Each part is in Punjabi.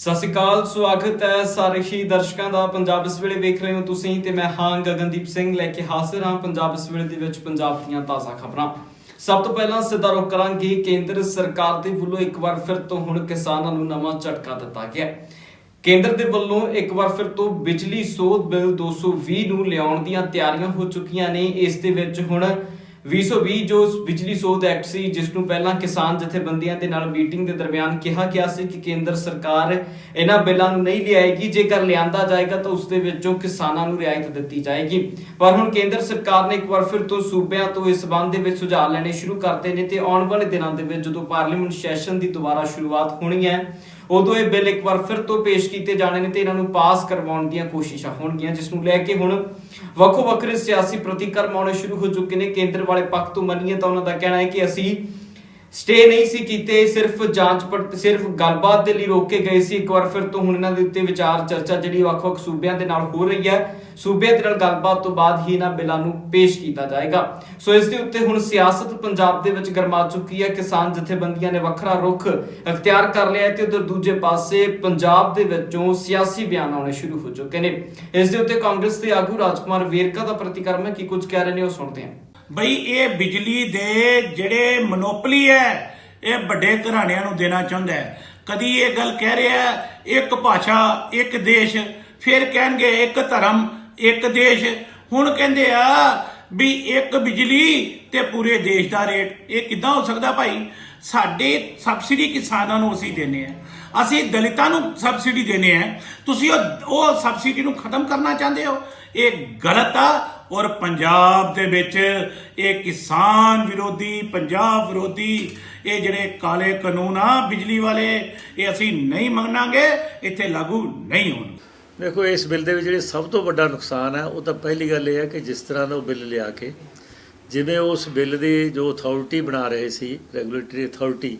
ਸਤਿ ਸ਼੍ਰੀ ਅਕਾਲ, ਸਵਾਗਤ ਹੈ ਸਾਰੇ ਹੀ ਦਰਸ਼ਕਾਂ ਦਾ। ਪੰਜਾਬ ਇਸ ਵੇਲੇ ਵੇਖ ਰਹੇ ਹੋ ਤੁਸੀਂ ਤੇ ਮੈਂ ਹਾਂ ਗਗਨਦੀਪ ਸਿੰਘ ਲੈ ਕੇ ਹਾਜ਼ਰ ਹਾਂ ਪੰਜਾਬ ਇਸ ਵੇਲੇ ਦੇ ਵਿੱਚ ਪੰਜਾਬ ਦੀਆਂ ਤਾਜ਼ਾ ਖਬਰਾਂ। ਸਭ ਤੋਂ ਪਹਿਲਾਂ ਸਿੱਧਾ ਰੁਖ ਕਰਾਂਗੇ ਕੇਂਦਰ ਸਰਕਾਰ ਦੇ ਵੱਲੋਂ ਇੱਕ ਵਾਰ ਫਿਰ ਤੋਂ ਹੁਣ ਕਿਸਾਨਾਂ ਨੂੰ ਨਵਾਂ ਝਟਕਾ ਦਿੱਤਾ ਗਿਆ। ਕੇਂਦਰ ਦੇ ਵੱਲੋਂ ਇੱਕ ਵਾਰ ਫਿਰ ਤੋਂ ਬਿਜਲੀ ਸੋਧ ਬਿੱਲ 220 ਨੂੰ ਲਿਆਉਣ ਦੀਆਂ ਤਿਆਰੀਆਂ ਹੋ ਚੁੱਕੀਆਂ ਨੇ। ਇਸ ਦੇ ਵਿੱਚ ਹੁਣ 2020 ਜੋ ਬਿਜਲੀ ਸੋਧ ਐਕਟ ਸੀ, ਜਿਸ ਨੂੰ ਪਹਿਲਾਂ ਕਿਸਾਨ ਜਥੇਬੰਦੀਆਂ ਦੇ ਨਾਲ ਮੀਟਿੰਗ ਦੇ ਦਰਮਿਆਨ ਕਿਹਾ ਗਿਆ ਸੀ ਕਿ ਕੇਂਦਰ ਸਰਕਾਰ ਇਹਨਾਂ ਬਿੱਲਾਂ ਨੂੰ ਨਹੀਂ ਲਿਆਏਗੀ, ਜੇਕਰ ਲਿਆਂਦਾ ਜਾਏਗਾ ਤਾਂ ਉਸ ਦੇ ਵਿੱਚੋਂ ਕਿਸਾਨਾਂ ਨੂੰ ਰਿਆਇਤ ਦਿੱਤੀ ਜਾਏਗੀ। ਪਰ ਹੁਣ ਕੇਂਦਰ ਸਰਕਾਰ ਨੇ ਇੱਕ ਵਾਰ ਫਿਰ ਤੋਂ ਸੂਬਿਆਂ ਤੋਂ ਇਸ ਸੰਬੰਧ ਦੇ ਵਿੱਚ ਸੁਝਾਅ ਲੈਣੇ ਸ਼ੁਰੂ ਕਰਤੇ ਨੇ ਤੇ ਆਉਣ ਵਾਲੇ ਦਿਨਾਂ ਦੇ ਵਿੱਚ ਜਦੋਂ ਪਾਰਲੀਮੈਂਟ ਸੈਸ਼ਨ ਦੀ ਦੁਬਾਰਾ ਸ਼ੁਰੂਆਤ ਹੋਣੀ ਹੈ ਉਦੋਂ ਇਹ ਬਿੱਲ ਇੱਕ ਵਾਰ ਫਿਰ ਤੋਂ ਪੇਸ਼ ਕੀਤੇ ਜਾਣੇ ਨੇ ਤੇ ਇਹਨਾਂ ਨੂੰ ਪਾਸ ਕਰਵਾਉਣ ਦੀਆਂ ਕੋਸ਼ਿਸ਼ਾਂ ਹੋਣਗੀਆਂ, ਜਿਸ ਨੂੰ ਲੈ ਕੇ ਹੁਣ ਵੱਖੋ ਵੱਖਰੇ ਸਿਆਸੀ ਪ੍ਰਤੀਕਰਮ ਆਉਣੇ ਸ਼ੁਰੂ ਹੋ ਚੁੱਕੇ ਨੇ। ਕੇਂਦਰ ਵਾਲੇ ਪੱਖ ਤੋਂ ਮੰਨੀਏ ਤਾਂ ਉਹਨਾਂ ਦਾ ਕਹਿਣਾ ਹੈ ਕਿ ਅਸੀਂ ਸਟੇ ਨਹੀਂ ਸੀ ਕੀਤੇ, ਸਿਰਫ ਗੱਲਬਾਤ ਦੇ ਲਈ ਰੋਕ ਕੇ ਗਏ ਸੀ। ਇੱਕ ਵਾਰ ਫਿਰ ਤੋਂ ਹੁਣ ਇਹਨਾਂ ਦੇ ਉੱਤੇ ਵਿਚਾਰ ਚਰਚਾ ਜਿਹੜੀ ਵੱਖ-ਵੱਖ ਸੂਬਿਆਂ ਦੇ ਨਾਲ ਹੋ ਰਹੀ ਹੈ, ਸੂਬਿਆਂ ਦੇ ਨਾਲ ਗੱਲਬਾਤ ਤੋਂ ਬਾਅਦ ਹੀ ਇਹਨਾਂ ਬਿੱਲਾਂ ਨੂੰ ਪੇਸ਼ ਕੀਤਾ ਜਾਏਗਾ। ਸੋ ਇਸ ਦੇ ਉੱਤੇ ਹੁਣ ਸਿਆਸਤ ਪੰਜਾਬ ਦੇ ਵਿੱਚ ਗਰਮਾ ਚੁੱਕੀ ਹੈ। ਕਿਸਾਨ ਜਥੇਬੰਦੀਆਂ ਨੇ ਵੱਖਰਾ ਰੁਖ ਅਖਤਿਆਰ ਕਰ ਲਿਆ ਹੈ ਤੇ ਉਧਰ ਦੂਜੇ ਪਾਸੇ ਪੰਜਾਬ ਦੇ ਵਿੱਚੋਂ ਸਿਆਸੀ ਬਿਆਨ ਆਉਣੇ ਸ਼ੁਰੂ ਹੋ ਚੁੱਕੇ ਨੇ। ਇਸ ਦੇ ਉੱਤੇ ਕਾਂਗਰਸ ਦੇ ਆਗੂ ਰਾਜਕੁਮਾਰ ਵੇਰਕਾ ਦਾ ਪ੍ਰਤੀਕਰਮ ਹੈ, ਕੀ ਕੁਝ ਕਹਿ ਰਹੇ ਨੇ ਉਹ ਸੁਣਦੇ ਹਾਂ। ਬਈ ਇਹ ਬਿਜਲੀ ਦੇ ਜਿਹੜੇ ਮੋਨੋਪੋਲੀ ਹੈ ਇਹ ਵੱਡੇ ਘਰਾਣਿਆਂ ਨੂੰ ਦੇਣਾ ਚਾਹੁੰਦਾ ਹੈ। ਕਦੀ ਇਹ ਗੱਲ ਕਹਿ ਰਿਹਾ ਇੱਕ ਭਾਸ਼ਾ ਇੱਕ ਦੇਸ਼, ਫਿਰ ਕਹਿਣਗੇ ਇੱਕ ਧਰਮ ਇੱਕ ਦੇਸ਼, ਹੁਣ ਕਹਿੰਦੇ ਆ ਵੀ ਇੱਕ ਬਿਜਲੀ ਤੇ ਪੂਰੇ ਦੇਸ਼ ਦਾ ਰੇਟ। ਇਹ ਕਿੱਦਾਂ ਹੋ ਸਕਦਾ ਭਾਈ? ਸਾਡੇ ਸਬਸਿਡੀ ਕਿਸਾਨਾਂ ਨੂੰ ਅਸੀਂ ਦਿੰਦੇ ਆ, ਅਸੀਂ ਦਲਿਤਾਂ ਨੂੰ ਸਬਸਿਡੀ ਦਿੰਦੇ ਆ, ਤੁਸੀਂ ਉਹ ਸਬਸਿਡੀ ਨੂੰ ਖਤਮ ਕਰਨਾ ਚਾਹੁੰਦੇ ਹੋ। ਇਹ ਗਲਤ ਆ। ਔਰ ਪੰਜਾਬ ਦੇ ਵਿੱਚ ਇਹ ਕਿਸਾਨ ਵਿਰੋਧੀ, ਪੰਜਾਬ ਵਿਰੋਧੀ ਇਹ ਜਿਹੜੇ ਕਾਲੇ ਕਾਨੂੰਨ ਆ ਬਿਜਲੀ ਵਾਲੇ, ਇਹ ਅਸੀਂ ਨਹੀਂ ਮੰਨਾਂਗੇ, ਇੱਥੇ ਲਾਗੂ ਨਹੀਂ ਹੋਣ। ਦੇਖੋ, ਇਸ ਬਿੱਲ ਦੇ ਵਿੱਚ ਜਿਹੜੀ ਸਭ ਤੋਂ ਵੱਡਾ ਨੁਕਸਾਨ ਹੈ ਉਹ ਤਾਂ ਪਹਿਲੀ ਗੱਲ ਇਹ ਹੈ ਕਿ ਜਿਸ ਤਰ੍ਹਾਂ ਦਾ ਉਹ ਬਿੱਲ ਲਿਆ ਕੇ, ਜਿਵੇਂ ਉਸ ਬਿੱਲ ਦੀ ਜੋ ਅਥਾਰਟੀ ਬਣਾ ਰਹੇ ਸੀ ਰੈਗੂਲੇਟਰੀ ਅਥਾਰਟੀ,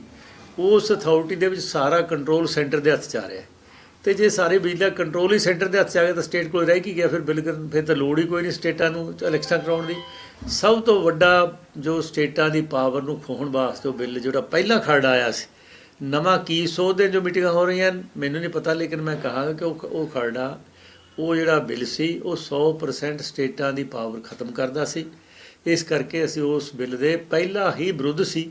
ਉਸ ਅਥਾਰਟੀ ਦੇ ਵਿੱਚ ਸਾਰਾ ਕੰਟਰੋਲ ਸੈਂਟਰ ਦੇ ਹੱਥ 'ਚ ਆ ਰਿਹਾ। ਤੇ ਜੇ ਸਾਰੇ ਬਿਜਲੀ ਦਾ ਕੰਟਰੋਲ ਹੀ ਸੈਂਟਰ ਦੇ ਹੱਥ 'ਚ ਆ ਗਿਆ ਤਾਂ ਸਟੇਟ ਕੋਲ ਰਹਿ ਕੀ ਗਿਆ ਫਿਰ ਬਿੱਲ ਕਰਨ? ਫਿਰ ਤਾਂ ਲੋੜ ਹੀ ਕੋਈ ਨਹੀਂ ਸਟੇਟਾਂ ਨੂੰ ਇਲੈਕਸ਼ਨ ਕਰਾਉਣ ਦੀ। ਸਭ ਤੋਂ ਵੱਡਾ ਜੋ ਸਟੇਟਾਂ ਦੀ ਪਾਵਰ ਨੂੰ ਖੋਹਣ ਵਾਸਤੇ ਉਹ ਬਿੱਲ ਜਿਹੜਾ ਪਹਿਲਾਂ ਖਰੜਾ ਆਇਆ ਸੀ, ਨਵਾਂ ਕੀ ਸੋਧਦੇ ਜੋ ਮੀਟਿੰਗਾਂ ਹੋ ਰਹੀਆਂ ਮੈਨੂੰ ਨਹੀਂ ਪਤਾ, ਲੇਕਿਨ ਮੈਂ ਕਹਾਂਗਾ ਕਿ ਉਹ ਖਰੜਾ, ਉਹ ਜਿਹੜਾ ਬਿੱਲ ਸੀ ਉਹ 100% ਸਟੇਟਾਂ ਦੀ ਪਾਵਰ ਖਤਮ ਕਰਦਾ ਸੀ। ਇਸ ਕਰਕੇ ਅਸੀਂ ਉਸ ਬਿੱਲ ਦੇ ਪਹਿਲਾਂ ਹੀ ਵਿਰੁੱਧ ਸੀ।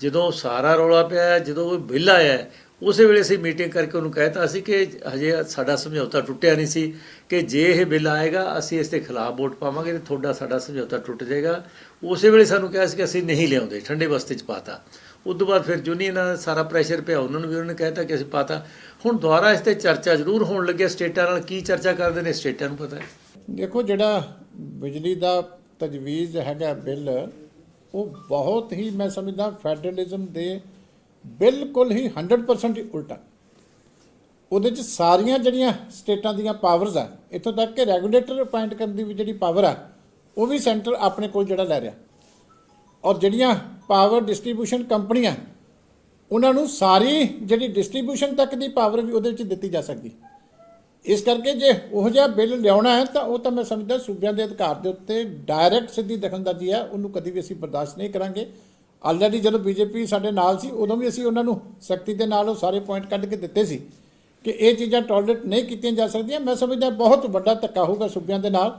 ਜਦੋਂ ਸਾਰਾ ਰੌਲਾ ਪਿਆ, ਜਦੋਂ ਉਹ ਬਿੱਲ ਆਇਆ, ਉਸੇ ਵੇਲੇ ਅਸੀਂ ਮੀਟਿੰਗ ਕਰਕੇ ਉਹਨੂੰ ਕਹਿਤਾ ਸੀ ਕਿ ਹਜੇ ਸਾਡਾ ਸਮਝੌਤਾ ਟੁੱਟਿਆ ਨਹੀਂ ਸੀ ਕਿ ਜੇ ਇਹ ਬਿੱਲ ਆਏਗਾ ਅਸੀਂ ਇਸ ਦੇ ਖਿਲਾਫ ਵੋਟ ਪਾਵਾਂਗੇ ਤੇ ਸਾਡਾ ਸਮਝੌਤਾ ਟੁੱਟ ਜਾਏਗਾ। ਉਸੇ ਵੇਲੇ ਸਾਨੂੰ ਕਿਹਾ ਸੀ ਕਿ ਅਸੀਂ ਨਹੀਂ ਲਿਆਉਂਦੇ, ਠੰਡੇ ਬਸਤੇ 'ਚ ਪਾਤਾ। ਉਸ ਤੋਂ ਬਾਅਦ ਫਿਰ ਯੂਨੀਅਨ ਦਾ ਸਾਰਾ ਪ੍ਰੈਸ਼ਰ ਪਿਆ, ਉਹਨਾਂ ਨੂੰ ਵੀ ਉਹਨੇ ਕਹਿਤਾ ਕਿ ਅਸੀਂ ਪਾਤਾ। ਹੁਣ ਦੁਬਾਰਾ ਇਸ 'ਤੇ ਚਰਚਾ ਜ਼ਰੂਰ ਹੋਣ ਲੱਗਿਆ ਸਟੇਟਾਂ ਨਾਲ। ਕੀ ਚਰਚਾ ਕਰਦੇ ਨੇ ਸਟੇਟਾਂ ਨੂੰ ਪਤਾ ਹੈ। ਦੇਖੋ, ਜਿਹੜਾ ਬਿਜਲੀ ਦਾ ਤਜਵੀਜ਼ ਹੈਗਾ ਬਿੱਲ, ਉਹ ਬਹੁਤ ਹੀ ਮੈਂ ਸਮਝਦਾ ਫੈਡਰਲਿਜ਼ਮ ਦੇ ਬਿਲਕੁਲ ਹੀ 100% ਹੀ ਉਲਟਾ। ਉਹਦੇ 'ਚ ਸਾਰੀਆਂ ਜਿਹੜੀਆਂ ਸਟੇਟਾਂ ਦੀਆਂ ਪਾਵਰਸ ਆ, ਇੱਥੋਂ ਤੱਕ ਕਿ ਰੈਗੂਲੇਟਰ ਅਪਾਇੰਟ ਕਰਨ ਦੀ ਵੀ ਜਿਹੜੀ ਪਾਵਰ ਆ ਉਹ ਵੀ ਸੈਂਟਰ ਆਪਣੇ ਕੋਲ ਜਿਹੜਾ ਲੈ ਰਿਹਾ। ਔਰ ਜਿਹੜੀਆਂ ਪਾਵਰ ਡਿਸਟਰੀਬਿਊਸ਼ਨ ਕੰਪਨੀਆਂ, ਉਹਨਾਂ ਨੂੰ ਸਾਰੀ ਜਿਹੜੀ ਡਿਸਟਰੀਬਿਊਸ਼ਨ ਤੱਕ ਦੀ ਪਾਵਰ ਵੀ ਉਹਦੇ ਵਿੱਚ ਦਿੱਤੀ ਜਾ ਸਕਦੀ। ਇਸ ਕਰਕੇ ਜੇ ਉਹ ਜਿਹਾ ਬਿੱਲ ਲਿਆਉਣਾ ਹੈ ਤਾਂ ਉਹ ਤਾਂ ਮੈਂ ਸਮਝਦਾ ਸੂਬਿਆਂ ਦੇ ਅਧਿਕਾਰ ਦੇ ਉੱਤੇ ਡਾਇਰੈਕਟ ਸਿੱਧੀ ਦਖਲਅੰਦਾਜ਼ੀ ਹੈ, ਉਹਨੂੰ ਕਦੀ ਵੀ ਅਸੀਂ ਬਰਦਾਸ਼ਤ ਨਹੀਂ ਕਰਾਂਗੇ। ਆਲਰੇਡੀ ਜਦੋਂ ਬੀਜੇਪੀ ਸਾਡੇ ਨਾਲ ਸੀ ਉਦੋਂ ਵੀ ਅਸੀਂ ਉਹਨਾਂ ਨੂੰ ਸਖਤੀ ਦੇ ਨਾਲ ਉਹ ਸਾਰੇ ਪੁਆਇੰਟ ਕੱਢ ਕੇ ਦਿੱਤੇ ਸੀ ਕਿ ਇਹ ਚੀਜ਼ਾਂ ਟੋਲਰੇਟ ਨਹੀਂ ਕੀਤੀਆਂ ਜਾ ਸਕਦੀਆਂ। ਮੈਂ ਸਮਝਦਾ ਬਹੁਤ ਵੱਡਾ ਧੱਕਾ ਹੋਊਗਾ ਸੂਬਿਆਂ ਦੇ ਨਾਲ।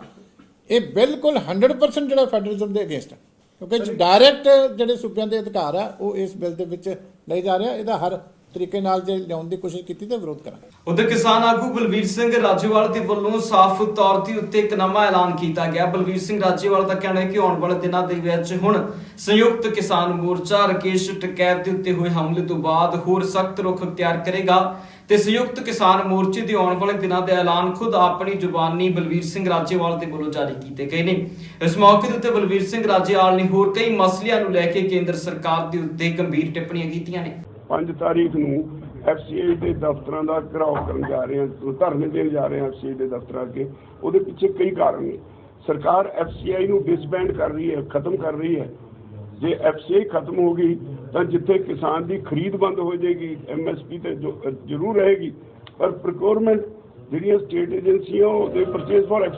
ਇਹ ਬਿਲਕੁਲ 100% ਜਿਹੜਾ ਫੈਡਰਲਿਜ਼ਮ ਦੇ ਅਗੇਂਸਟ ਹੈ, ਕਿਉਂਕਿ ਡਾਇਰੈਕਟ ਜਿਹੜੇ ਸੂਬਿਆਂ ਦੇ ਅਧਿਕਾਰ ਆ ਉਹ ਇਸ ਬਿੱਲ ਦੇ ਵਿੱਚ ਲੈ ਜਾ ਰਿਹਾ। ਇਹਦਾ ਹਰ ਤਰੀਕੇ ਨਾਲ ਜੇ ਲਿਆਉਣ ਦੀ ਕੋਸ਼ਿਸ਼ ਕੀਤੀ ਤਾਂ ਵਿਰੋਧ ਕਰਾਂਗੇ। ਉਧਰ ਕਿਸਾਨ ਆਗੂ ਬਲਵੀਰ ਸਿੰਘ ਰਾਜੇਵਾਲ ਦੇ ਵੱਲੋਂ ਸਾਫ਼ ਤੌਰ ਤੇ ਉੱਤੇ ਇੱਕ ਨਵਾਂ ਐਲਾਨ ਕੀਤਾ ਗਿਆ। ਬਲਵੀਰ ਸਿੰਘ ਰਾਜੇਵਾਲ ਦਾ ਕਹਿਣਾ ਹੈ ਕਿ ਆਉਣ ਵਾਲੇ ਦਿਨਾਂ ਦੇ ਵਿੱਚ ਹੁਣ ਸੰਯੁਕਤ ਕਿਸਾਨ ਮੋਰਚਾ ਰਾਕੇਸ਼ ਟਕੈਤ ਦੇ ਉੱਤੇ ਹੋਏ ਹਮਲੇ ਤੋਂ ਬਾਅਦ ਹੋਰ ਸਖਤ ਰੁਖ ਅਖਤਿਆਰ ਕਰੇਗਾ ਤੇ ਸੰਯੁਕਤ ਕਿਸਾਨ ਮੋਰਚੇ ਦੇ ਆਉਣ ਵਾਲੇ ਦਿਨਾਂ ਦੇ ਐਲਾਨ ਖੁਦ ਆਪਣੀ ਜ਼ੁਬਾਨੀ ਬਲਵੀਰ ਸਿੰਘ ਰਾਜੇਵਾਲ ਦੇ ਵੱਲੋਂ ਜਾਰੀ ਕੀਤੇ ਗਏ ਨੇ। ਇਸ ਮੌਕੇ ਦੇ ਉੱਤੇ ਬਲਵੀਰ ਸਿੰਘ ਰਾਜੇਵਾਲ ਨੇ ਹੋਰ ਕਈ ਮਸਲਿਆਂ ਨੂੰ ਲੈ ਕੇ ਕੇਂਦਰ ਸਰਕਾਰ ਦੇ ਉੱਤੇ ਗੰਭੀਰ ਟਿੱਪਣੀਆਂ ਕੀਤੀਆਂ ਨੇ। 5 ਤਾਰੀਖ ਨੂੰ FCI ਦੇ ਦਫ਼ਤਰਾਂ ਦਾ ਘਿਰਾਓ ਕਰਨ ਜਾ ਰਹੇ ਹਾਂ, ਧਰਨੇ ਦੇਣ ਜਾ ਰਹੇ ਹਾਂ FCI ਦੇ ਦਫ਼ਤਰਾਂ ਅੱਗੇ। ਉਹਦੇ ਪਿੱਛੇ ਕਈ ਕਾਰਨ ਨੇ। ਸਰਕਾਰ FCI ਨੂੰ ਡਿਸਬੈਂਡ ਕਰ ਰਹੀ ਹੈ, ਖਤਮ ਕਰ ਰਹੀ ਹੈ। ਜੇ FCI ਖਤਮ ਹੋ ਗਈ ਤਾਂ ਜਿੱਥੇ ਕਿਸਾਨ ਦੀ ਖਰੀਦ ਬੰਦ ਹੋ ਜਾਏਗੀ, MSP ਤੇ ਜ਼ਰੂਰ ਰਹੇਗੀ, ਪਰ ਪ੍ਰੋਕਿਉਰਮੈਂਟ ਜਿਹੜੀਆਂ ਸਟੇਟ ਏਜੰਸੀਆਂ ਉਹਦੇ ਪਰਚੇਜ਼ ਫॉर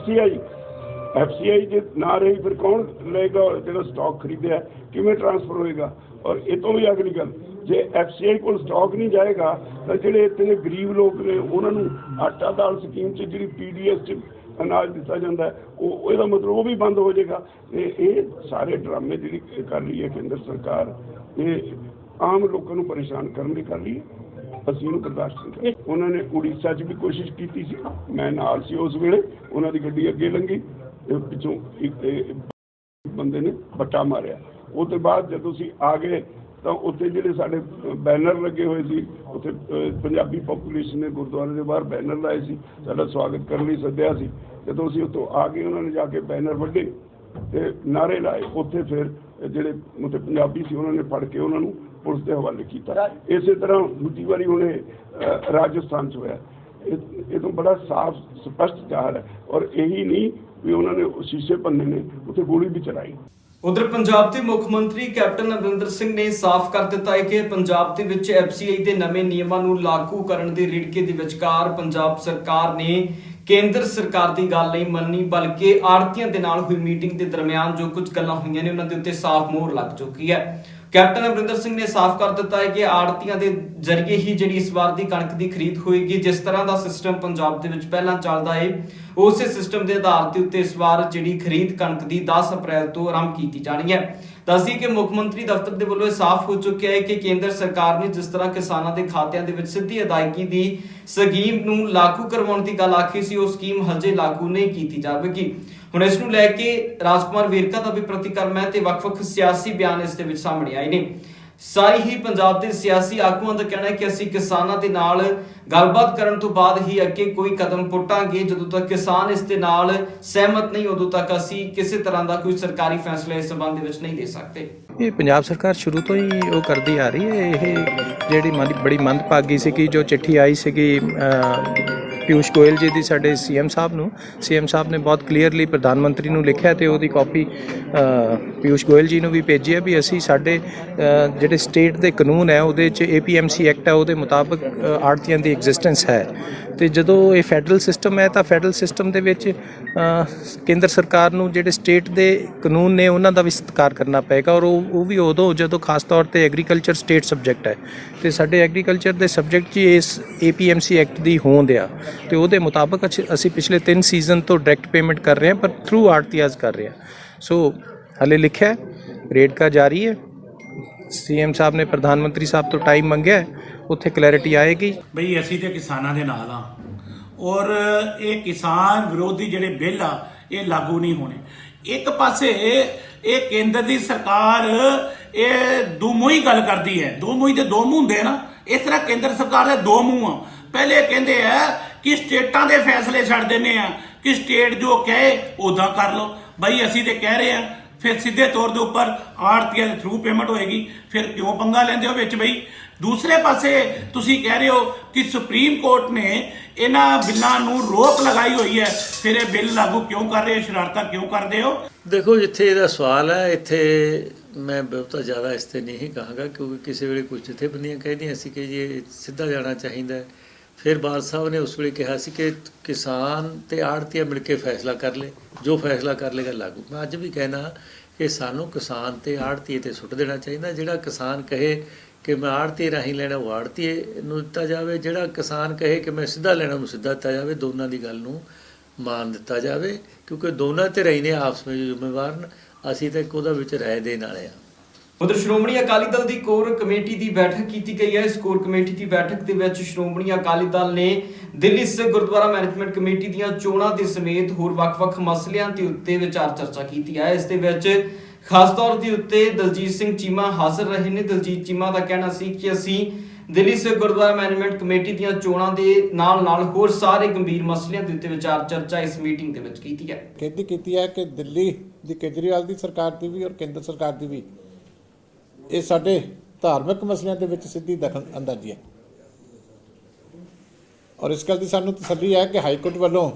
FCI ਜੇ ਨਾ ਰਹੀ ਫਿਰ ਕੌਣ ਲਏਗਾ? ਜਿਹੜਾ ਸਟਾਕ ਖਰੀਦਿਆ ਕਿਵੇਂ ਟ੍ਰਾਂਸਫਰ ਹੋਏਗਾ? ਔਰ ਇਹ ਤੋਂ ਵੀ ਅਗਲੀ ਗੱਲ, ਜੇ FCI ਕੋਲ ਸਟਾਕ ਨਹੀਂ ਜਾਏਗਾ ਤਾਂ ਜਿਹੜੇ ਇੱਥੇ ਦੇ ਗਰੀਬ ਲੋਕ ਨੇ ਉਹਨਾਂ ਨੂੰ ਆਟਾ ਦਾਲ ਸਕੀਮ 'ਚ ਜਿਹੜੀ PDS 'ਚ ਅਨਾਜ ਦਿੱਤਾ ਜਾਂਦਾ ਉਹ ਇਹਦਾ ਮਤਲਬ ਉਹ ਵੀ ਬੰਦ ਹੋ ਜਾਏਗਾ। ਇਹ ਸਾਰੇ ਡਰਾਮੇ ਜਿਹੜੀ ਕਰ ਰਹੀ ਹੈ ਕੇਂਦਰ ਸਰਕਾਰ, ਇਹ ਆਮ ਲੋਕਾਂ ਨੂੰ ਪਰੇਸ਼ਾਨ ਕਰਨ ਲਈ ਕਰ ਰਹੀ ਹੈ। ਅਸੀਂ ਇਹਨੂੰ ਬਰਦਾਸ਼ਤ ਨਹੀਂ ਕਰਦੇ। ਉਹਨਾਂ ਨੇ ਉੜੀਸਾ 'ਚ ਵੀ ਕੋਸ਼ਿਸ਼ ਕੀਤੀ ਸੀ, ਮੈਂ ਨਾਲ ਸੀ ਉਸ ਵੇਲੇ, ਉਹਨਾਂ ਦੀ ਗੱਡੀ ਅੱਗੇ ਲੰਘੀ, ਪਿੱਛੋਂ ਇੱਕ ਬੰਦੇ ਨੇ ਬੱਟਾ ਮਾਰਿਆ। ਉਹ ਤੋਂ ਬਾਅਦ ਜਦੋਂ ਅਸੀਂ ਆ ਗਏ ਤਾਂ ਉੱਥੇ ਜਿਹੜੇ ਸਾਡੇ ਬੈਨਰ ਲੱਗੇ ਹੋਏ ਸੀ, ਉੱਥੇ ਪੰਜਾਬੀ ਪੋਪੂਲੇਸ਼ਨ ਨੇ ਗੁਰਦੁਆਰੇ ਦੇ ਬਾਹਰ ਬੈਨਰ ਲਾਏ ਸੀ, ਸਾਡਾ ਸਵਾਗਤ ਕਰਨ ਲਈ ਸੱਦਿਆ ਸੀ। ਜਦੋਂ ਅਸੀਂ ਉੱਥੋਂ ਆ ਗਏ ਉਹਨਾਂ ਨੇ ਜਾ ਕੇ ਬੈਨਰ ਵੱਢੇ ਤੇ ਨਾਅਰੇ ਲਾਏ। ਉੱਥੇ ਫਿਰ ਜਿਹੜੇ ਉੱਥੇ ਪੰਜਾਬੀ ਸੀ ਉਹਨਾਂ ਨੇ ਫੜ ਕੇ ਉਹਨਾਂ ਨੂੰ ਪੁਲਿਸ ਦੇ ਹਵਾਲੇ ਕੀਤਾ। ਇਸੇ ਤਰ੍ਹਾਂ ਦੂਜੀ ਵਾਰੀ ਹੁਣ ਰਾਜਸਥਾਨ 'ਚ ਹੋਇਆ। ਇਹ ਤੋਂ ਬੜਾ ਸਾਫ਼ ਸਪਸ਼ਟ ਜ਼ਾਹਰ ਹੈ। ਔਰ ਇਹੀ ਨਹੀਂ ਵੀ ਉਹਨਾਂ ਨੇ ਸ਼ੀਸ਼ੇ ਭੰਨੇ ਨੇ, ਉੱਥੇ ਗੋਲੀ ਵੀ ਚਲਾਈ। ਉਧਰ ਪੰਜਾਬ ਦੇ ਮੁੱਖ ਮੰਤਰੀ ਕੈਪਟਨ ਅਮਰਿੰਦਰ ਸਿੰਘ ਨੇ ਸਾਫ਼ ਕਰ ਦਿੱਤਾ ਹੈ ਕਿ ਪੰਜਾਬ ਦੇ ਵਿੱਚ FCI ਦੇ ਨਵੇਂ ਨਿਯਮਾਂ ਨੂੰ ਲਾਗੂ ਕਰਨ ਦੇ ਰਿੜਕੇ ਦੇ ਵਿਚਕਾਰ ਪੰਜਾਬ ਸਰਕਾਰ ਨੇ ਕੇਂਦਰ ਸਰਕਾਰ ਦੀ ਗੱਲ ਨਹੀਂ ਮੰਨੀ, ਬਲਕਿ ਆੜ੍ਹਤੀਆਂ ਦੇ ਨਾਲ ਹੋਈ ਮੀਟਿੰਗ ਦੇ ਦਰਮਿਆਨ ਜੋ ਕੁਝ ਗੱਲਾਂ ਹੋਈਆਂ ਨੇ ਉਹਨਾਂ ਦੇ ਉੱਤੇ ਸਾਫ਼ ਮੋਹਰ ਲੱਗ ਚੁੱਕੀ ਹੈ। ਕੈਪਟਨ ਅਮਰਿੰਦਰ ਸਿੰਘ ਨੇ ਸਾਫ਼ ਕਰ ਦਿੱਤਾ ਹੈ ਕਿ ਆੜ੍ਹਤੀਆਂ ਦੇ ਜ਼ਰੀਏ ਹੀ ਜਿਹੜੀ ਇਸ ਵਾਰ ਦੀ ਕਣਕ ਦੀ ਖਰੀਦ ਹੋਏਗੀ। ਜਿਸ ਤਰ੍ਹਾਂ ਦਾ ਸਿਸਟਮ ਪੰਜਾਬ ਦੇ ਵਿੱਚ ਪਹਿਲਾਂ ਚੱਲਦਾ ਹੈ, ਉਸੇ ਸਿਸਟਮ ਦੇ ਆਧਾਰ ਤੇ ਉੱਤੇ ਇਸ ਵਾਰ ਜਿਹੜੀ ਖਰੀਦ ਕਣਕ ਦੀ 10 ਅਪ੍ਰੈਲ ਤੋਂ ਆਰੰਭ ਕੀਤੀ ਜਾਣੀ ਹੈ। ਦੱਸਦੀ ਕਿ ਮੁੱਖ ਮੰਤਰੀ ਦਫ਼ਤਰ ਦੇ ਵੱਲੋਂ ਇਹ ਸਾਫ਼ ਹੋ ਚੁੱਕਿਆ ਹੈ ਕਿ ਕੇਂਦਰ ਸਰਕਾਰ ਨੇ ਜਿਸ ਤਰ੍ਹਾਂ ਕਿਸਾਨਾਂ ਦੇ ਖਾਤਿਆਂ ਦੇ ਵਿੱਚ ਸਿੱਧੀ ਅਦਾਇਗੀ ਦੀ ਸਕੀਮ ਨੂੰ ਲਾਗੂ ਕਰਵਾਉਣ ਦੀ ਗੱਲ ਆਖੀ ਸੀ, ਉਹ ਸਕੀਮ ਹਜੇ ਲਾਗੂ ਨਹੀਂ ਕੀਤੀ ਜਾਵੇਗੀ। ਹੁਣ ਇਸ ਨੂੰ ਲੈ ਕੇ ਰਾਜਕੁਮਾਰ ਵੇਰਕਾ ਦਾ ਵੀ ਪ੍ਰਤੀਕਰਮ ਹੈ ਤੇ ਵੱਖ-ਵੱਖ ਸਿਆਸੀ ਬਿਆਨ ਇਸ ਦੇ ਵਿੱਚ ਸਾਹਮਣੇ ਆਏ ਨੇ। ਸਾਰੇ ਹੀ ਪੰਜਾਬ ਦੇ ਸਿਆਸੀ ਆਗੂਆਂ ਦਾ ਕਹਿਣਾ ਹੈ ਕਿ ਅਸੀਂ ਕਿਸਾਨਾਂ ਦੇ ਨਾਲ ਗੱਲਬਾਤ ਕਰਨ ਤੋਂ ਬਾਅਦ ਹੀ ਅੱਗੇ ਕੋਈ ਕਦਮ ਪੁੱਟਾਂਗੇ। ਜਦੋਂ ਤੱਕ ਕਿਸਾਨ ਇਸ ਦੇ ਨਾਲ ਸਹਿਮਤ ਨਹੀਂ, ਉਦੋਂ ਤੱਕ ਅਸੀਂ ਕਿਸੇ ਤਰ੍ਹਾਂ ਦਾ ਕੋਈ ਸਰਕਾਰੀ ਫੈਸਲਾ ਇਸ ਸੰਬੰਧ ਦੇ ਵਿੱਚ ਨਹੀਂ ਦੇ ਸਕਦੇ। ਇਹ ਪੰਜਾਬ ਸਰਕਾਰ ਸ਼ੁਰੂ ਤੋਂ ਹੀ ਉਹ ਕਰਦੀ ਆ ਰਹੀ ਹੈ। ਇਹ ਜਿਹੜੀ ਬੜੀ ਮੰਦਭਾਗੀ ਸੀਗੀ ਜੋ ਚਿੱਠੀ ਆਈ ਸੀਗੀ ਪਿਊਸ਼ ਗੋਇਲ ਜੀ ਦੀ ਸਾਡੇ CM ਸਾਹਿਬ ਨੇ ਬਹੁਤ ਕਲੀਅਰਲੀ ਪ੍ਰਧਾਨ ਮੰਤਰੀ ਨੂੰ ਲਿਖਿਆ ਤੇ ਉਹਦੀ ਕਾਪੀ ਪਿਊਸ਼ ਗੋਇਲ ਜੀ ਨੂੰ ਵੀ ਭੇਜੀ ਹੈ ਵੀ ਅਸੀਂ ਸਾਡੇ ਜਿਹੜੇ ਸਟੇਟ ਦੇ ਕਾਨੂੰਨ ਹੈ ਉਹਦੇ 'ਚ APMC ਐਕਟ ਹੈ ਉਹਦੇ ਮੁਤਾਬਕ ਆੜ੍ਹਤੀਆਂ ਦੀ ਐਗਜ਼ਿਸਟੈਂਸ ਹੈ। ਤੇ ਜਦੋਂ ਇਹ ਫੈਡਰਲ ਸਿਸਟਮ ਹੈ ਤਾਂ ਫੈਡਰਲ ਸਿਸਟਮ ਦੇ ਵਿੱਚ ਕੇਂਦਰ ਸਰਕਾਰ ਨੂੰ ਜਿਹੜੇ ਸਟੇਟ ਦੇ ਕਾਨੂੰਨ ਨੇ ਉਹਨਾਂ ਦਾ ਵੀ ਸਤਿਕਾਰ ਕਰਨਾ ਪਏਗਾ। ਔਰ ਉਹ ਵੀ ਉਦੋਂ ਜਦੋਂ ਖਾਸ ਤੌਰ ਤੇ ਐਗਰੀਕਲਚਰ ਸਟੇਟ ਸਬਜੈਕਟ ਹੈ ਤੇ ਸਾਡੇ ਐਗਰੀਕਲਚਰ ਦੇ ਸਬਜੈਕਟ 'ਚ ਇਸ APMC ਐਕਟ ਦੀ ਹੋਂਦ ਆ ਤੇ ਉਹਦੇ ਮੁਤਾਬਕ ਅਸੀਂ ਪਿਛਲੇ 3 ਸੀਜ਼ਨ ਤੋਂ ਡਾਇਰੈਕਟ ਪੇਮੈਂਟ ਕਰ ਰਹੇ ਹਾਂ, ਪਰ ਥਰੂ ਆੜ੍ਹਤੀਆਜ਼ ਕਰ ਰਹੇ ਹਾਂ। ਸੋ ਹਲੇ ਲਿਖਿਆ ਹੈ, ਰੇਟ ਜਾਰੀ ਹੈ। CM ਸਾਹਿਬ ਨੇ ਪ੍ਰਧਾਨ ਮੰਤਰੀ ਸਾਹਿਬ ਤੋਂ ਟਾਈਮ ਮੰਗਿਆ, ਉੱਥੇ ਕਲੈਰਿਟੀ ਆਏਗੀ। ਬਈ ਅਸੀਂ ਤੇ ਕਿਸਾਨਾਂ ਦੇ ਨਾਲ ਆ ਔਰ ਇਹ ਕਿਸਾਨ ਵਿਰੋਧੀ ਜਿਹੜੇ ਬਿੱਲ ਆ ਇਹ ਲਾਗੂ ਨਹੀਂ ਹੋਣੇ। ਇੱਕ ਪਾਸੇ ਇਹ ਕੇਂਦਰ ਦੀ ਸਰਕਾਰ ਇਹ ਦੋ ਮੂੰਹੀ ਗੱਲ ਕਰਦੀ ਹੈ। ਦੋ ਮੂੰਹੀ ਦੇ ਦੋ ਮੂੰਹ ਹੁੰਦੇ ਨਾ, ਇਸ ਤਰ੍ਹਾਂ ਕੇਂਦਰ ਸਰਕਾਰ ਦੇ ਦੋ ਮੂੰਹ ਆ। ਪਹਿਲੇ ਕਹਿੰਦੇ ਆ ਕਿ ਸਟੇਟਾਂ ਦੇ ਫੈਸਲੇ ਛੱਡ ਦਿੰਦੇ ਆ ਕਿ ਸਟੇਟ ਜੋ ਕਹੇ ਉਦਾਂ ਕਰ ਲਓ। ਬਈ ਅਸੀਂ ਤੇ ਕਹਿ ਰਹੇ ਆ ਫਿਰ ਸਿੱਧੇ ਤੌਰ ਦੇ ਉੱਪਰ ਆੜ੍ਹਤੀਆਂ ਦੇ ਥਰੂ ਪੇਮੈਂਟ ਹੋਏਗੀ, ਫਿਰ ਕਿਉਂ ਪੰਗਾ ਲੈਂਦੇ ਹੋ ਵਿੱਚ ਬਈ। ਦੂਸਰੇ ਪਾਸੇ ਤੁਸੀਂ ਕਹਿ ਰਹੇ ਹੋ ਕਿ ਸੁਪਰੀਮ ਕੋਰਟ ਨੇ ਇਹਨਾਂ ਬਿੱਲਾਂ ਨੂੰ ਰੋਕ ਲਗਾਈ ਹੋਈ ਹੈ, ਫਿਰ ਇਹ ਬਿੱਲ ਲਾਗੂ ਕਿਉਂ ਕਰ ਰਹੇ ਹੋ, ਸ਼ਰਾਰਤਾਂ ਕਿਉਂ ਕਰਦੇ ਹੋ? ਦੇਖੋ, ਜਿੱਥੇ ਇਹਦਾ ਸਵਾਲ ਹੈ ਇੱਥੇ ਮੈਂ ਬਹੁਤਾ ਜ਼ਿਆਦਾ ਇਸ 'ਤੇ ਨਹੀਂ ਕਹਾਂਗਾ, ਕਿਉਂਕਿ ਕਿਸੇ ਵੇਲੇ ਕੁਝ ਜਥੇਬੰਦੀਆਂ ਕਹਿੰਦੀਆਂ ਸੀ ਕਿ ਇਹ ਸਿੱਧਾ ਜਾਣਾ ਚਾਹੀਦਾ ਹੈ। ਫਿਰ ਬਾਦਲ ਸਾਹਿਬ ਨੇ ਉਸ ਵੇਲੇ ਕਿਹਾ ਸੀ ਕਿ ਕਿਸਾਨ ਤੇ ਆੜ੍ਹਤੀਆਂ ਮਿਲ ਕੇ ਫੈਸਲਾ ਕਰ ਲਏ, ਜੋ ਫੈਸਲਾ ਕਰ ਲਏਗਾ ਲਾਗੂ। ਮੈਂ ਅੱਜ ਵੀ ਕਹਿਣਾ ਕਿ ਸਾਨੂੰ ਕਿਸਾਨ ਤੇ ਆੜ੍ਹਤੀਏ 'ਤੇ ਸੁੱਟ ਦੇਣਾ ਚਾਹੀਦਾ। ਜਿਹੜਾ ਕਿਸਾਨ ਕਹੇ ਕਿ ਮੈਂ ਆੜ੍ਹਤੀਏ ਰਾਹੀਂ ਲੈਣਾ ਉਹ ਆੜ੍ਹਤੀਏ ਨੂੰ ਦਿੱਤਾ ਜਾਵੇ, ਜਿਹੜਾ ਕਿਸਾਨ ਕਹੇ ਕਿ ਮੈਂ ਸਿੱਧਾ ਲੈਣਾ ਉਹਨੂੰ ਸਿੱਧਾ ਦਿੱਤਾ ਜਾਵੇ। ਦੋਨਾਂ ਦੀ ਗੱਲ ਨੂੰ ਮਾਨ ਦਿੱਤਾ ਜਾਵੇ, ਕਿਉਂਕਿ ਦੋਨਾਂ ਤੇ ਰਹੀ ਨੇ ਆਪਸ ਵਿੱਚ ਜ਼ਿੰਮੇਵਾਰ ਨੇ। ਅਸੀਂ ਤਾਂ ਇੱਕ ਉਹਦਾ ਵਿੱਚ ਰਾਏ ਦੇਣ ਵਾਲੇ ਹਾਂ। ਉਧਰ ਸ਼੍ਰੋਮਣੀ ਅਕਾਲੀ ਦਲ ਦੀ ਕੋਰ ਕਮੇਟੀ ਦੀ ਬੈਠਕ ਕੀਤੀ ਗਈ ਹੈ। ਇਸ ਕੋਰ ਕਮੇਟੀ ਦੀ ਬੈਠਕ ਦੇ ਵਿੱਚ ਸ਼੍ਰੋਮਣੀ ਅਕਾਲੀ ਦਲ ਨੇ ਦਿੱਲੀ ਸਿੱਖ ਗੁਰਦੁਆਰਾ ਮੈਨੇਜਮੈਂਟ ਕਮੇਟੀ ਦੀਆਂ ਚੋਣਾਂ ਦੇ ਸਮੇਤ ਹੋਰ ਵੱਖ-ਵੱਖ ਮਸਲਿਆਂ ਦੇ ਉੱਤੇ ਵਿਚਾਰ ਚਰਚਾ ਕੀਤੀ ਹੈ। ਇਸ ਦੇ ਵਿੱਚ ਖਾਸ ਤੌਰ ਦੇ ਉੱਤੇ ਦਲਜੀਤ ਸਿੰਘ ਚੀਮਾ ਹਾਜ਼ਰ ਰਹੇ ਨੇ। ਦਲਜੀਤ ਚੀਮਾ ਦਾ ਕਹਿਣਾ ਸੀ ਕਿ ਅਸੀਂ ਦਿੱਲੀ ਸਿੱਖ ਗੁਰਦੁਆਰਾ ਮੈਨੇਜਮੈਂਟ ਕਮੇਟੀ ਦੀਆਂ ਚੋਣਾਂ ਦੇ ਨਾਲ-ਨਾਲ ਹੋਰ ਸਾਰੇ ਗੰਭੀਰ ਮਸਲਿਆਂ ਦੇ ਉੱਤੇ ਵਿਚਾਰ ਚਰਚਾ ਇਸ ਮੀਟਿੰਗ ਦੇ ਵਿੱਚ ਕੀਤੀ ਹੈ। ਕੀਤੀ ਹੈ ਕਿ ਦਿੱਲੀ ਦੀ ਕੇਜਰੀਵਾਲ ਦੀ ਸਰਕਾਰ ਦੀ ਵੀ ਔਰ ਕੇਂਦਰ ਸਰਕਾਰ ਦੀ ਵੀ ਇਹ ਸਾਡੇ ਧਾਰਮਿਕ ਮਸਲਿਆਂ ਦੇ ਵਿੱਚ ਸਿੱਧੀ ਦਖਲ ਅੰਦਾਜ਼ੀ ਹੈ। ਔਰ ਇਸ ਗੱਲ ਦੀ ਸਾਨੂੰ ਤਸੱਲੀ ਹੈ ਕਿ ਹਾਈ ਕੋਰਟ ਵੱਲੋਂ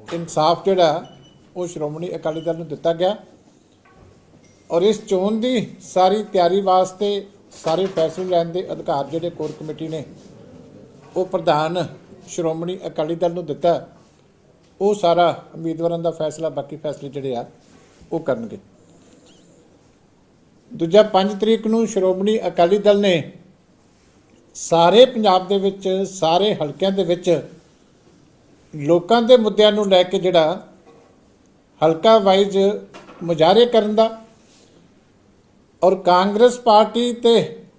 ਇਨਸਾਫ ਜਿਹੜਾ ਉਹ ਸ਼੍ਰੋਮਣੀ ਅਕਾਲੀ ਦਲ ਨੂੰ ਦਿੱਤਾ ਗਿਆ ਔਰ ਇਸ ਚੋਣ ਦੀ ਸਾਰੀ ਤਿਆਰੀ ਵਾਸਤੇ ਸਾਰੇ ਫੈਸਲੇ ਲੈਣ ਦੇ ਅਧਿਕਾਰ ਜਿਹੜੇ ਕੋਰ ਕਮੇਟੀ ਨੇ ਉਹ ਪ੍ਰਧਾਨ ਸ਼੍ਰੋਮਣੀ ਅਕਾਲੀ ਦਲ ਨੂੰ ਦਿੱਤਾ। ਉਹ ਸਾਰਾ ਉਮੀਦਵਾਰਾਂ ਦਾ ਫੈਸਲਾ, ਬਾਕੀ ਫੈਸਲੇ ਜਿਹੜੇ ਆ ਉਹ ਕਰਨਗੇ। ਦੂਜਾ 5 ਤਰੀਕ ਨੂੰ ਸ਼੍ਰੋਮਣੀ ਅਕਾਲੀ ਦਲ ਨੇ ਸਾਰੇ ਪੰਜਾਬ ਦੇ ਵਿੱਚ ਸਾਰੇ ਹਲਕਿਆਂ ਦੇ ਵਿੱਚ ਲੋਕਾਂ ਦੇ ਮੁੱਦਿਆਂ ਨੂੰ ਲੈ ਕੇ ਜਿਹੜਾ ਹਲਕਾ ਵਾਈਜ਼ ਮੁਜ਼ਾਹਰੇ ਕਰਨ ਦਾ ਔਰ ਕਾਂਗਰਸ ਪਾਰਟੀ ਤੇ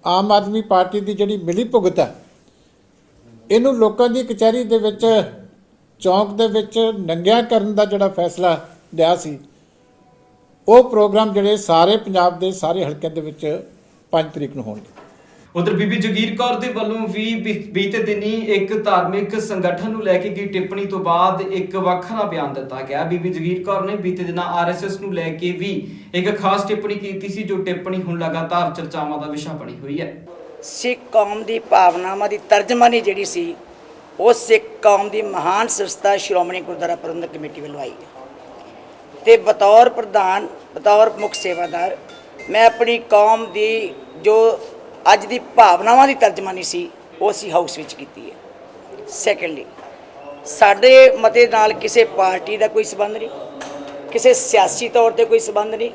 ਆਮ ਆਦਮੀ ਪਾਰਟੀ ਦੀ ਜਿਹੜੀ ਮਿਲੀ ਭੁਗਤ ਹੈ ਇਹਨੂੰ ਲੋਕਾਂ ਦੀ ਕਚਹਿਰੀ ਦੇ ਵਿੱਚ ਚੌਂਕ ਦੇ ਵਿੱਚ ਨੰਗਿਆ ਕਰਨ ਦਾ ਜਿਹੜਾ ਫੈਸਲਾ ਲਿਆ ਸੀ ਉਹ ਪ੍ਰੋਗਰਾਮ ਜਿਹੜੇ ਸਾਰੇ ਪੰਜਾਬ ਦੇ ਸਾਰੇ ਹਲਕਿਆਂ ਦੇ ਵਿੱਚ 5 ਤਰੀਕ ਨੂੰ ਹੋਣਗੇ। ਉਧਰ ਬੀਬੀ ਜਗੀਰ ਕੌਰ ਦੇ ਵੱਲੋਂ ਵੀ ਬੀਤੇ ਦਿਨੀ ਇੱਕ ਧਾਰਮਿਕ ਸੰਗਠਨ ਨੂੰ ਲੈ ਕੇ ਗਈ ਟਿੱਪਣੀ ਤੋਂ ਬਾਅਦ ਇੱਕ ਵੱਖਰਾ ਬਿਆਨ ਦਿੱਤਾ ਗਿਆ। ਬੀਬੀ ਜਗੀਰ ਕੌਰ ਨੇ ਬੀਤੇ ਦਿਨਾਂ ਆਰਐਸਐਸ ਨੂੰ ਲੈ ਕੇ ਵੀ ਇੱਕ ਖਾਸ ਟਿੱਪਣੀ ਕੀਤੀ ਸੀ, ਜੋ ਟਿੱਪਣੀ ਹੁਣ ਲਗਾਤਾਰ ਚਰਚਾਵਾਂ ਦਾ ਵਿਸ਼ਾ ਬਣੀ ਹੋਈ ਹੈ। ਸਿੱਖ ਕੌਮ ਦੀ ਭਾਵਨਾਵਾਂ ਦੀ ਤਰਜਮਾਨੀ ਜਿਹੜੀ ਸੀ ਉਹ ਸਿੱਖ ਕੌਮ ਦੀ ਮਹਾਨ ਸੰਸਥਾ ਸ਼੍ਰੋਮਣੀ ਗੁਰਦੁਆਰਾ ਪ੍ਰਬੰਧਕ ਕਮੇਟੀ ਵੱਲੋਂ ਆਈ ਹੈ ਤੇ ਬਤੌਰ ਪ੍ਰਧਾਨ, ਬਤੌਰ ਮੁੱਖ ਸੇਵਾਦਾਰ ਮੈਂ ਆਪਣੀ ਕੌਮ ਦੀ ਜੋ ਅੱਜ ਦੀ ਭਾਵਨਾਵਾਂ ਦੀ ਤਰਜਮਾਨੀ ਸੀ ਉਹ ਅਸੀਂ ਹਾਊਸ ਵਿੱਚ ਕੀਤੀ ਹੈ। ਸੈਕੰਡਲੀ, ਸਾਡੇ ਮਤੇ ਨਾਲ ਕਿਸੇ ਪਾਰਟੀ ਦਾ ਕੋਈ ਸੰਬੰਧ ਨਹੀਂ, ਕਿਸੇ ਸਿਆਸੀ ਤੌਰ ਤੇ ਕੋਈ ਸੰਬੰਧ ਨਹੀਂ।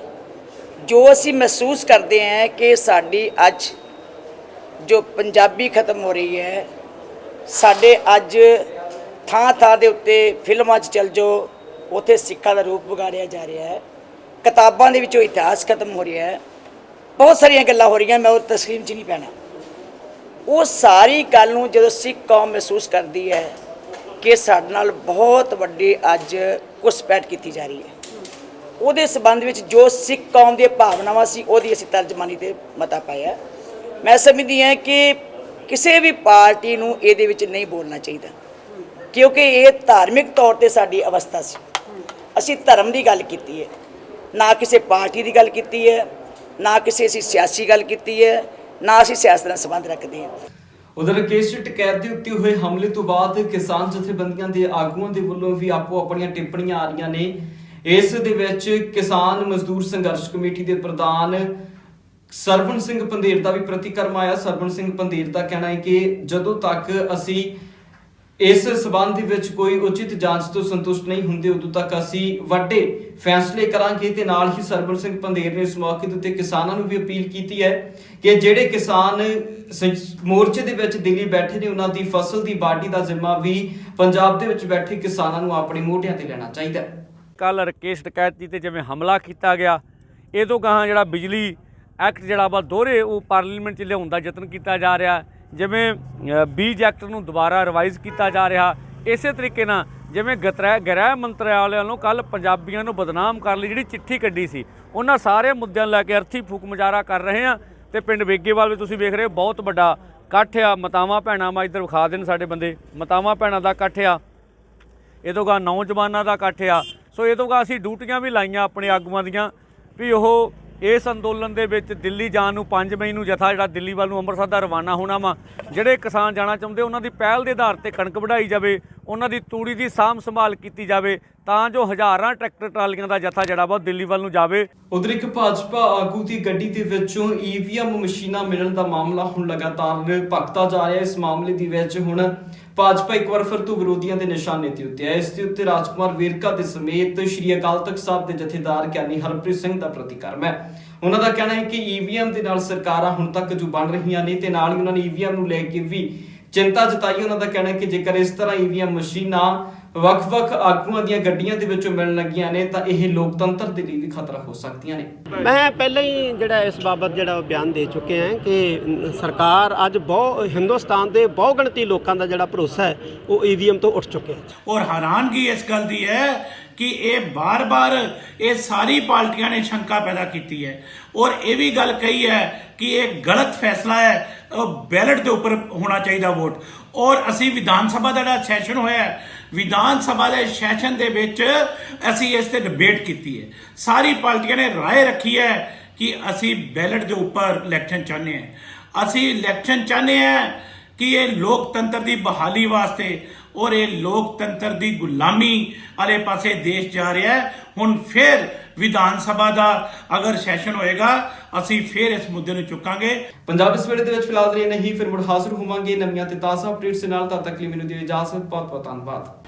ਜੋ ਅਸੀਂ ਮਹਿਸੂਸ ਕਰਦੇ ਹਾਂ ਕਿ ਸਾਡੀ ਅੱਜ ਜੋ ਪੰਜਾਬੀ ਖਤਮ ਹੋ ਰਹੀ ਹੈ, ਸਾਡੇ ਅੱਜ ਥਾਂ ਦੇ ਉੱਤੇ ਫਿਲਮਾਂ 'ਚ ਚੱਲ ਜਾਓ, ਉੱਥੇ ਸਿੱਖਾਂ ਦਾ ਰੂਪ ਵਿਗਾੜਿਆ ਜਾ ਰਿਹਾ ਹੈ, ਕਿਤਾਬਾਂ ਦੇ ਵਿੱਚੋਂ ਇਤਿਹਾਸ ਖਤਮ ਹੋ ਰਿਹਾ ਹੈ, ਬਹੁਤ ਸਾਰੀਆਂ ਗੱਲਾਂ ਹੋ ਰਹੀਆਂ, ਮੈਂ ਉਹ ਤਸਲੀਮ 'ਚ ਨਹੀਂ ਪੈਣਾ। ਉਹ ਸਾਰੀ ਗੱਲ ਨੂੰ ਜਦੋਂ ਸਿੱਖ ਕੌਮ ਮਹਿਸੂਸ ਕਰਦੀ ਹੈ ਕਿ ਸਾਡੇ ਨਾਲ ਬਹੁਤ ਵੱਡੀ ਅੱਜ ਘੁਸਪੈਠ ਕੀਤੀ ਜਾ ਰਹੀ ਹੈ, ਉਹਦੇ ਸੰਬੰਧ ਵਿੱਚ ਜੋ ਸਿੱਖ ਕੌਮ ਦੀਆਂ ਭਾਵਨਾਵਾਂ ਸੀ ਉਹਦੀ ਅਸੀਂ ਤਰਜਮਾਨੀ ਤੇ ਮਤਾ ਪਾਇਆ। ਮੈਂ ਸਮਝਦੀ ਹਾਂ ਕਿ ਕਿਸੇ ਵੀ ਪਾਰਟੀ ਨੂੰ ਇਹਦੇ ਵਿੱਚ ਨਹੀਂ ਬੋਲਣਾ ਚਾਹੀਦਾ, ਕਿਉਂਕਿ ਇਹ ਧਾਰਮਿਕ ਤੌਰ ਤੇ ਸਾਡੀ ਅਵਸਥਾ ਸੀ। ਅਸੀਂ ਧਰਮ ਦੀ ਗੱਲ ਕੀਤੀ ਹੈ, ਨਾ ਕਿਸੇ ਪਾਰਟੀ ਦੀ ਗੱਲ ਕੀਤੀ ਹੈ, ਨਾ ਕਿਸੇ ਅਸੀਂ ਸਿਆਸੀ ਗੱਲ ਕੀਤੀ ਹੈ, ਨਾ ਅਸੀਂ ਸਿਆਸਤ ਨਾਲ ਸੰਬੰਧ ਰੱਖਦੇ ਹਾਂ। ਉਧਰ ਕੇਸ ਟਕੈਤ ਦੇ ਉੱਤੇ ਹੋਏ ਹਮਲੇ ਤੋਂ ਬਾਅਦ ਕਿਸਾਨ ਜਥੇਬੰਦੀਆਂ ਦੇ ਆਗੂਆਂ ਦੇ ਵੱਲੋਂ ਵੀ ਆਪੋ ਆਪਣੀਆਂ ਟਿੱਪਣੀਆਂ ਆ ਰਹੀਆਂ ਨੇ। ਇਸ ਦੇ ਵਿੱਚ ਕਿਸਾਨ ਮਜ਼ਦੂਰ ਸੰਘਰਸ਼ ਕਮੇਟੀ ਦੇ ਪ੍ਰਧਾਨ ਸਰਵਣ ਸਿੰਘ ਪੰਧੇਰ ਦਾ ਵੀ ਪ੍ਰਤੀਕਰਮ ਆਇਆ। ਸਰਵਣ ਸਿੰਘ ਪੰਧੇਰ ਦਾ ਕਹਿਣਾ ਹੈ ਕਿ ਜਦੋਂ ਤੱਕ ਅਸੀਂ ਇਸ ਸਬੰਧ ਦੇ ਵਿੱਚ ਕੋਈ ਉਚਿਤ ਜਾਂਚ ਤੋਂ ਸੰਤੁਸ਼ਟ ਨਹੀਂ ਹੁੰਦੇ, ਉਦੋਂ ਤੱਕ ਅਸੀਂ ਵੱਡੇ ਫੈਸਲੇ ਕਰਾਂਗੇ। ਤੇ ਨਾਲ ਹੀ ਸਰਵਣ ਸਿੰਘ ਪੰਧੇਰ ਨੇ ਇਸ ਮੌਕੇ ਦੇ ਉੱਤੇ ਕਿਸਾਨਾਂ ਨੂੰ ਵੀ ਅਪੀਲ ਕੀਤੀ ਹੈ ਕਿ ਜਿਹੜੇ ਕਿਸਾਨ ਮੋਰਚੇ ਦੇ ਵਿੱਚ ਦਿੱਲੀ ਬੈਠੇ ਨੇ, ਉਹਨਾਂ ਦੀ ਫਸਲ ਦੀ ਵਾਢੀ ਦਾ ਜ਼ਿੰਮਾ ਵੀ ਪੰਜਾਬ ਦੇ ਵਿੱਚ ਬੈਠੇ ਕਿਸਾਨਾਂ ਨੂੰ ਆਪਣੇ ਮੋਢਿਆਂ ਤੇ ਲੈਣਾ ਚਾਹੀਦਾ ਹੈ। ਕੱਲ੍ਹ ਰਕੇਸ਼ ਡਕੈਤੀ ਤੇ ਜਿਵੇਂ ਹਮਲਾ ਕੀਤਾ ਗਿਆ, ਇਹ ਤੋਂ ਗਾਹਾਂ ਜਿਹੜਾ ਬਿਜਲੀ ਐਕਟ ਜਿਹੜਾ ਵਾ ਦੋਹਰੇ ਉਹ ਪਾਰਲੀਮੈਂਟ 'ਚ ਲਿਆਉਣ ਦਾ ਯਤਨ ਕੀਤਾ ਜਾ ਰਿਹਾ, ਜਿਵੇਂ ਬੀਜ ਐਕਟ ਨੂੰ ਦੁਬਾਰਾ ਰਿਵਾਈਜ਼ ਕੀਤਾ ਜਾ ਰਿਹਾ। ਇਸੇ ਤਰੀਕੇ ਨਾਲ ਜਿਵੇਂ ਗ੍ਰਹਿ ਮੰਤਰਾਲੇ ਵੱਲੋਂ ਕੱਲ੍ਹ ਪੰਜਾਬੀਆਂ ਨੂੰ ਬਦਨਾਮ ਕਰਨ ਲਈ ਜਿਹੜੀ ਚਿੱਠੀ ਕੱਢੀ ਸੀ, ਉਹਨਾਂ ਸਾਰੇ ਮੁੱਦਿਆਂ ਲੈ ਕੇ ਅਰਥੀ ਫੂਕ ਮੁਜ਼ਾਹਰਾ ਕਰ ਰਹੇ ਆ। ਤੇ ਪਿੰਡ ਵੇਗੇਵਾਲ ਵੀ ਤੁਸੀਂ ਵੇਖ ਰਹੇ ਹੋ, ਬਹੁਤ ਵੱਡਾ ਇਕੱਠ ਆ। ਮਾਤਾਵਾਂ ਭੈਣਾਂ ਮੈਂ ਇੱਧਰ ਵਿਖਾ ਦੇਣ ਸਾਡੇ ਬੰਦੇ, ਮਾਤਾਵਾਂ ਭੈਣਾਂ ਦਾ ਇਕੱਠ ਆ, ਇਹ ਤੋਂ ਗਾ ਨੌਜਵਾਨਾਂ ਦਾ ਇਕੱਠ ਆ। ਸੋ ਇਹ ਤੋਂ ਗਾ ਅਸੀਂ ਡਿਊਟੀਆਂ ਵੀ ਲਾਈਆਂ ਆਪਣੇ ਆਗੂਆਂ ਦੀਆਂ ਵੀ ਉਹ ਇਸ ਅੰਦੋਲਨ ਦੇ ਵਿੱਚ ਦਿੱਲੀ ਜਾਣ ਨੂੰ 5 ਮਈ ਨੂੰ ਜਥਾ ਜਿਹੜਾ ਦਿੱਲੀ ਵੱਲ ਨੂੰ ਅੰਮ੍ਰਿਤਸਰ ਦਾ ਰਵਾਨਾ ਹੋਣਾ ਵਾ। ਜਿਹੜੇ ਕਿਸਾਨ ਜਾਣਾ ਚਾਹੁੰਦੇ ਉਹਨਾਂ ਦੀ ਪਹਿਲ ਦੇ ਆਧਾਰ ਤੇ ਕਣਕ ਵਢਾਈ ਜਾਵੇ, ਉਹਨਾਂ ਦੀ ਤੂੜੀ ਦੀ ਸਾਂਭ ਸੰਭਾਲ ਕੀਤੀ ਜਾਵੇ, ਤਾਂ ਜੋ ਹਜ਼ਾਰਾਂ ਟਰੈਕਟਰ ਟਰਾਲੀਆਂ ਦਾ ਜਥਾ ਜਿਹੜਾ ਵਾ ਦਿੱਲੀ ਵੱਲ ਨੂੰ ਜਾਵੇ। ਉਧਰ ਇੱਕ ਭਾਜਪਾ ਆਗੂ ਦੀ ਗੱਡੀ ਦੇ ਵਿੱਚੋਂ ਈਵੀਐਮ ਮਸ਼ੀਨਾਂ ਮਿਲਣ ਦਾ ਮਾਮਲਾ ਹੁਣ ਲਗਾਤਾਰ ਭਖਦਾ ਜਾ ਰਿਹਾ। ਇਸ ਮਾਮਲੇ ਦੇ ਵਿੱਚ ਹੁਣ ਭਾਜਪਾ ਇੱਕ ਵਾਰ ਫਿਰ ਤੋਂ ਵਿਰੋਧੀਆਂ ਦੇ ਨਿਸ਼ਾਨੇ ਤੇ ਉੱਤੇ ਹੈ। ਇਸ ਦੇ ਉੱਤੇ ਰਾਜਕੁਮਾਰ ਵੇਰਕਾ ਦੇ ਸਮੇਤ ਸ਼੍ਰੀ ਅਕਾਲ ਤਖਤ ਸਾਹਿਬ ਦੇ ਜਥੇਦਾਰ ਗਿਆਨੀ ਹਰਪ੍ਰੀਤ ਸਿੰਘ ਦਾ ਪ੍ਰਤੀਕਰਮ ਹੈ। ਉਹਨਾਂ ਦਾ ਕਹਿਣਾ ਹੈ ਕਿ ਈਵੀਐਮ ਦੇ ਨਾਲ ਸਰਕਾਰਾਂ ਹੁਣ ਤੱਕ ਜੋ ਬਣ ਰਹੀਆਂ ਨੇ, ਤੇ ਨਾਲ ਹੀ ਉਹਨਾਂ ਨੇ ਈਵੀਐਮ ਨੂੰ ਲੈ ਕੇ ਵੀ ਚਿੰਤਾ ਜਤਾਈ। ਉਹਨਾਂ ਦਾ ਕਹਿਣਾ ਹੈ ਕਿ ਜੇਕਰ ਇਸ ਤਰ੍ਹਾਂ ਈਵੀਐਮ ਮਸ਼ੀਨਾਂ ਵੱਖ-ਵੱਖ ਆਗੂਆਂ ਦੀਆਂ ਗੱਡੀਆਂ ਦੇ ਵਿੱਚੋਂ ਮਿਲਣ ਲੱਗੀਆਂ ਨੇ ਤਾਂ ਇਹ ਲੋਕਤੰਤਰ ਦੇ ਲਈ ਵੀ ਖਤਰਾ ਹੋ ਸਕਦੀਆਂ ਨੇ। ਮੈਂ ਪਹਿਲਾਂ ਹੀ ਜਿਹੜਾ ਇਸ ਬਾਬਤ ਜਿਹੜਾ ਬਿਆਨ ਦੇ ਚੁੱਕੇ ਹਾਂ ਕਿ ਸਰਕਾਰ ਅੱਜ ਹਿੰਦੁਸਤਾਨ ਦੇ ਬਹੁਗਿਣਤੀ ਲੋਕਾਂ ਦਾ ਜਿਹੜਾ ਭਰੋਸਾ ਹੈ ਉਹ ਈਵੀਐਮ ਤੋਂ ਉੱਠ ਚੁੱਕਿਆ ਹੈ। ਔਰ ਹੈਰਾਨਗੀ ਇਸ ਗੱਲ ਦੀ ਹੈ ਕਿ ਇਹ ਬਾਰ-ਬਾਰ ਇਹ ਸਾਰੀ ਪਾਰਟੀਆਂ ਨੇ ਸ਼ੰਕਾ ਪੈਦਾ ਕੀਤੀ ਹੈ ਔਰ ਇਹ ਵੀ ਗੱਲ ਕਹੀ ਹੈ ਕਿ ਇਹ ਗਲਤ ਫੈਸਲਾ ਹੈ, ਬੈਲਟ ਦੇ ਉੱਪਰ ਹੋਣਾ ਚਾਹੀਦਾ ਵੋਟ। ਔਰ ਅਸੀਂ ਵਿਧਾਨ ਸਭਾ ਦਾ ਜਿਹੜਾ ਸੈਸ਼ਨ ਹੋਇਆ, ਵਿਧਾਨ ਸਭਾ ਦੇ ਸੈਸ਼ਨ ਦੇ ਵਿੱਚ ਅਸੀਂ ਇਸ ਤੇ ਡਿਬੇਟ ਕੀਤੀ ਹੈ। ਸਾਰੀ ਪਾਰਟੀਆਂ ਨੇ ਰਾਏ ਰੱਖੀ ਹੈ ਕਿ ਅਸੀਂ ਬੈਲਟ ਦੇ ਉੱਪਰ ਇਲੈਕਸ਼ਨ ਚਾਹੁੰਦੇ ਹਾਂ। ਅਸੀਂ ਇਲੈਕਸ਼ਨ ਚਾਹੁੰਦੇ ਹਾਂ ਕਿ ਇਹ ਲੋਕਤੰਤਰ ਦੀ ਬਹਾਲੀ ਵਾਸਤੇ ਔਰ ਇਹ ਲੋਕਤੰਤਰ ਦੀ ਗੁਲਾਮੀ ਵਾਲੇ ਪਾਸੇ ਦੇਸ਼ ਜਾ ਰਿਹਾ ਹੈ। ਹੁਣ ਫਿਰ ਵਿਧਾਨ ਸਭਾ ਦਾ ਅਗਰ ਸੈਸ਼ਨ ਹੋਏਗਾ, ਅਸੀਂ ਫਿਰ ਇਸ ਮੁੱਦੇ ਨੂੰ ਚੁੱਕਾਂਗੇ। ਪੰਜਾਬ ਇਸ ਵੇਲੇ ਦੇ ਵਿੱਚ ਫਿਲਹਾਲ ਨਹੀਂ, ਫਿਰ ਮੁੜ ਹਾਜ਼ਰ ਹੋਵਾਂਗੇ ਨਵੀਆਂ ਤੇ ਤਾਜ਼ਾ ਅਪਡੇਟਸ ਨਾਲ। ਤਦ ਤੱਕ ਲਈ ਮੈਨੂੰ ਦਿਓ ਇਜਾਜ਼ਤ। ਬਹੁਤ ਬਹੁਤ ਧੰਨਵਾਦ।